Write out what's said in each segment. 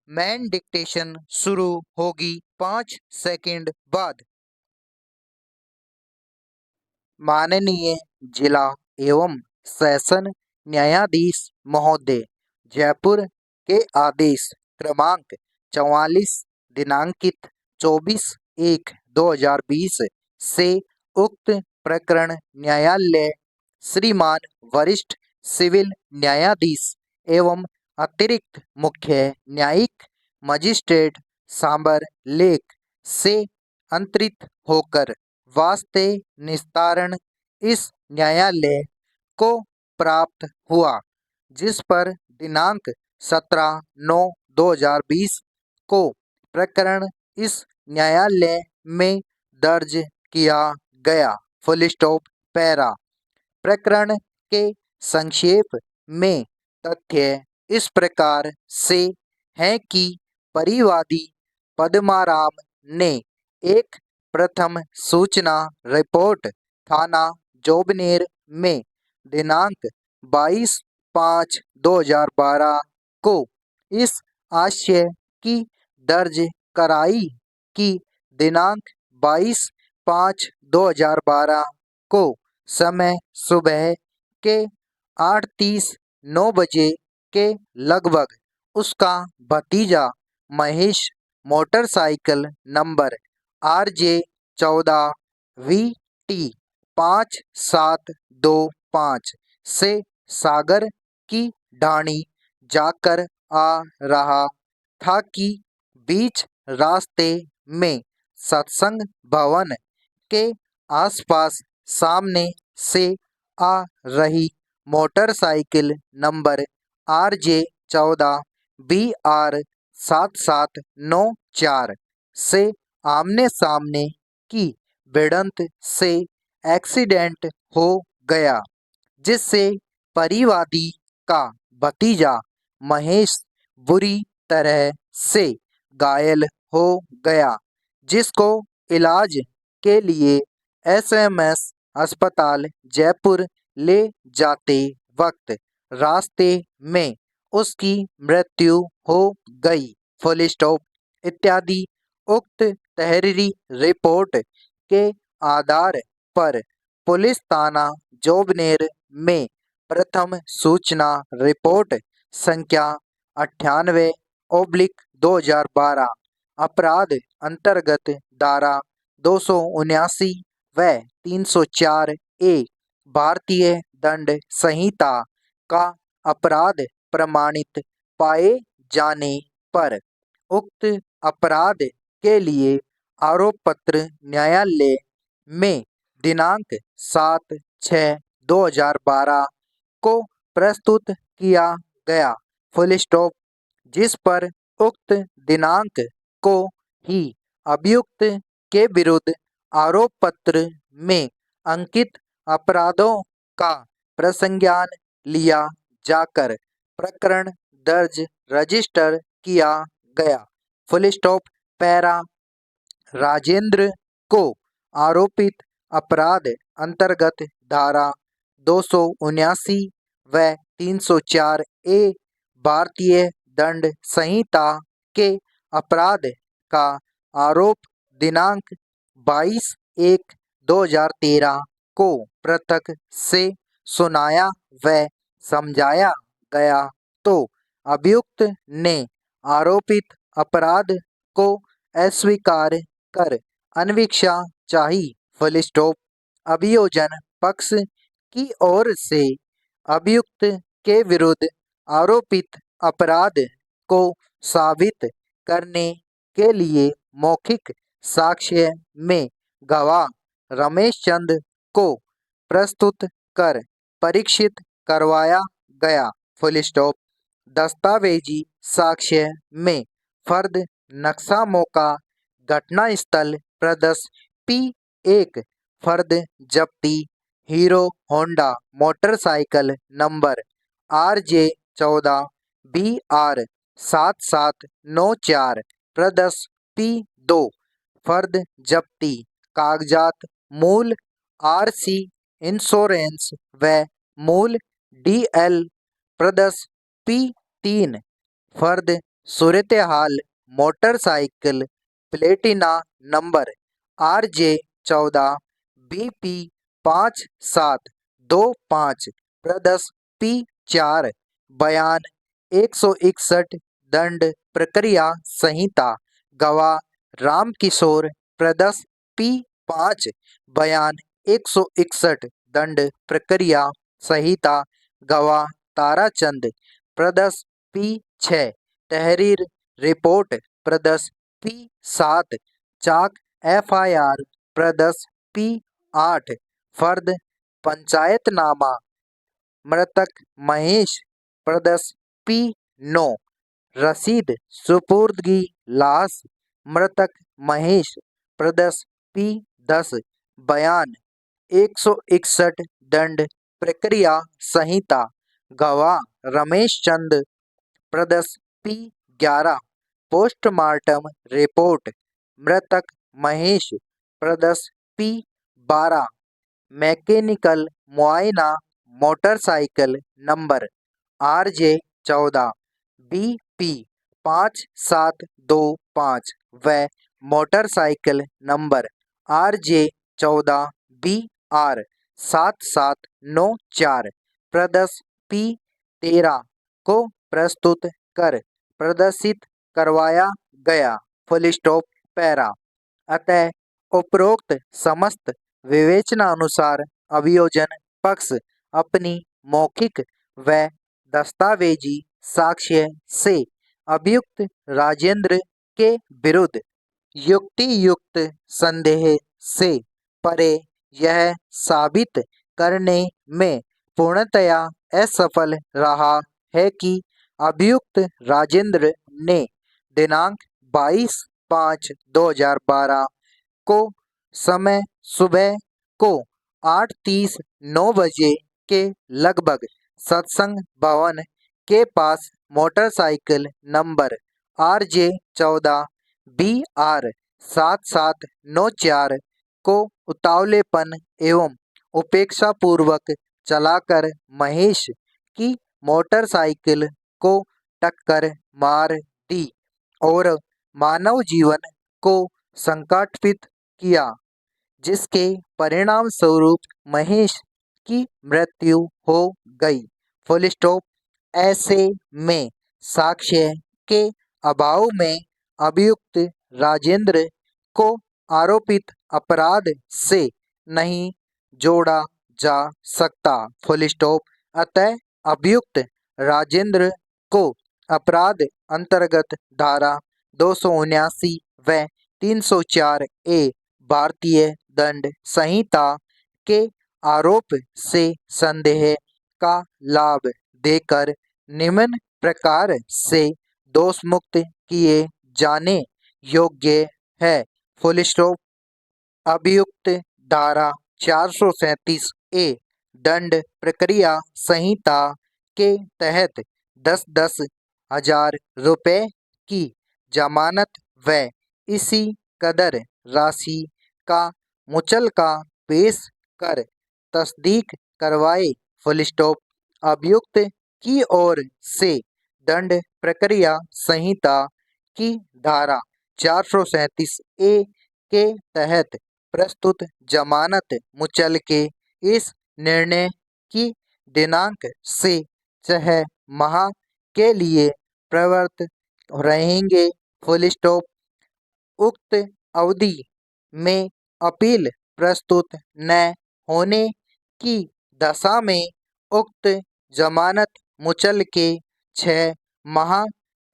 Man dictation शुरू होगी 5 second बाद। माननीय जिला एवं सेशन न्यायाधीश महोदय, जयपुर के आदेश क्रमांक 44 दिनांकित 24/1/2020 से उक्त प्रकरण न्यायालय श्रीमान वरिष्ठ सिविल न्यायाधीश एवं अतिरिक्त मुख्य न्यायिक मजिस्ट्रेट सांबर लेक से अंतरित होकर वास्ते निस्तारण इस न्यायालय को प्राप्त हुआ, जिस पर दिनांक 17/9/2020 को प्रकरण इस न्यायालय में दर्ज किया गया। Full stop. पैरा। प्रकरण के संक्षेप में तथ्य इस प्रकार से हैं कि परिवादी पद्माराम ने एक प्रथम सूचना रिपोर्ट थाना जोबनेर में दिनांक 22/5/2012 को इस आशय की दर्ज कराई कि दिनांक 22/5/2012 को समय सुबह के 8:30-9 बजे के लगभग उसका भतीजा महेश मोटरसाइकिल नंबर RJ14VT 5725 से सागर की ढाणी जाकर आ रहा था कि बीच रास्ते में सत्संग भवन के आसपास सामने से आ रही मोटरसाइकिल नंबर RJ14BR 7794 से आमने सामने की भिड़ंत से एक्सीडेंट हो गया, जिससे परिवादी का भतीजा महेश बुरी तरह से घायल हो गया, जिसको इलाज के लिए SMS अस्पताल जयपुर ले जाते वक्त रास्ते में उसकी मृत्यु हो गई। Full stop. इत्यादि। उक्त तहरीरी रिपोर्ट के आधार पर पुलिस थाना जोबनेर में प्रथम सूचना रिपोर्ट संख्या 98/2012 अपराध अंतर्गत धारा 279 व 304A भारतीय दंड संहिता का अपराध प्रमाणित पाए जाने पर उक्त अपराध के लिए आरोप पत्र न्यायालय में दिनांक 7/6/2012 को प्रस्तुत किया गया। Full stop. जिस पर उक्त दिनांक को ही अभियुक्त के विरुद्ध आरोप पत्र में अंकित अपराधों का प्रसंज्ञान लिया जाकर प्रकरण दर्ज रजिस्टर किया गया। Full stop. पैरा। राजेंद्र को आरोपित अपराध अंतर्गत धारा 279 व 304A भारतीय दंड संहिता के अपराध का आरोप दिनांक 22/1/2013 को पृथक से सुनाया व समझाया गया तो अभियुक्त ने आरोपित अपराध को अस्वीकार कर अनभिक्षा चाही। Full stop. अभियोजन पक्ष की ओर से अभियुक्त के विरुद्ध आरोपित अपराध को साबित करने के लिए मौखिक साक्ष्य में गवाह रमेश चंद को प्रस्तुत कर परीक्षित करवाया गया। Full stop. दस्तावेजी साक्ष्य में फर्द नक्शा मौका घटना स्थल प्रदर्श P1 फर्द जब्ती hero Honda motorcycle number RJ14BR 7794 प्रदर्श P2 फर्द जब्ती कागजात मूल RC इंश्योरेंस व मूल DL प्रदर्श P3 फर्द सूरत हाल मोटरसाइकिल प्लेटिना नंबर RJ14BP5725 प्रदस P4 बयान 161 दंड प्रक्रिया संहिता गवाह रामकिशोर प्रदस P5 बयान 161 दंड प्रक्रिया संहिता गवाह ताराचंद प्रदस P6 तहरीर रिपोर्ट प्रदस P7 चाक FIR प्रदस P8 फर्द पंचायतनामा मृतक महेश प्रदस P9 रसीद सुपुर्दगी लाश मृतक महेश प्रदस P10 बयान 161 दंड प्रक्रिया संहिता गवाह Ramesh Chand प्रदस P11 postmortem report मृतक महेश प्रदस P12 मैकेनिकल मुआयना मोटरसाइकिल नंबर RJ14BP5725 व मोटरसाइकिल नंबर RJ14BR7794 प्रदस P13 को प्रस्तुत कर प्रदर्शित करवाया गया। Full stop para. अतः उपरोक्त समस्त विवेचनानुसार अभियोजन पक्ष अपनी मौखिक व दस्तावेजी साक्ष्य से अभियुक्त राजेंद्र के विरुद्ध युक्ति युक्त संदेह से परे यह साबित करने में पूर्णतया असफल रहा है कि अभियुक्त राजेंद्र ने दिनांक 22/5/2012 को समय सुबह को 8:30 9 बजे के लगभग सत्संग भवन के पास मोटरसाइकिल नंबर RJ14BR7794 को उतावलेपन एवं उपेक्षापूर्वक चलाकर महेश की मोटरसाइकिल को टक्कर मार दी और मानव जीवन को संकटान्वित किया, जिसके परिणाम स्वरूप महेश की मृत्यु हो गई। Full stop. ऐसे में साक्ष्य के अभाव में अभियुक्त राजेंद्र को आरोपित अपराध से नहीं जोड़ा जा सकता। Full stop. अतः अभियुक्त राजेंद्र को अपराध अंतर्गत धारा 279 व 304A भारतीय दंड संहिता के आरोप से संदेह का लाभ देकर निम्न प्रकार से दोषमुक्त किए जाने योग्य है। Full stop. अभियुक्त धारा 437A दंड प्रक्रिया संहिता के तहत 10-10 हजार रुपये की जमानत व इसी कदर राशि का मुचलका पेश कर तस्दीक करवाए। Full stop. अभियुक्त की ओर से दंड प्रक्रिया संहिता की धारा 437A के तहत प्रस्तुत जमानत मुचलके इस निर्णय की दिनांक से 6 माह के लिए प्रवृत्त रहेंगे। Full stop. उक्त अवधि में अपील प्रस्तुत न होने की दशा में उक्त जमानत मुचलके 6 माह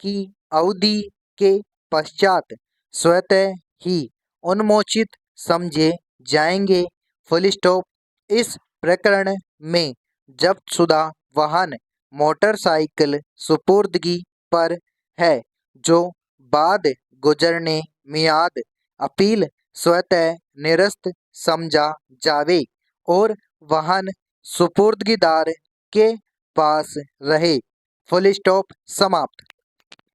की अवधि के पश्चात स्वतः ही उन्मोचित समझे जाएंगे। Full stop. इस प्रकरण में जब्तशुदा वाहन मोटरसाइकिल सुपुर्दगी पर है, जो बाद गुजरने मियाद अपील स्वतः निरस्त समझा जावे और वाहन सुपुर्दगीदार के पास रहे। Full stop. समाप्त।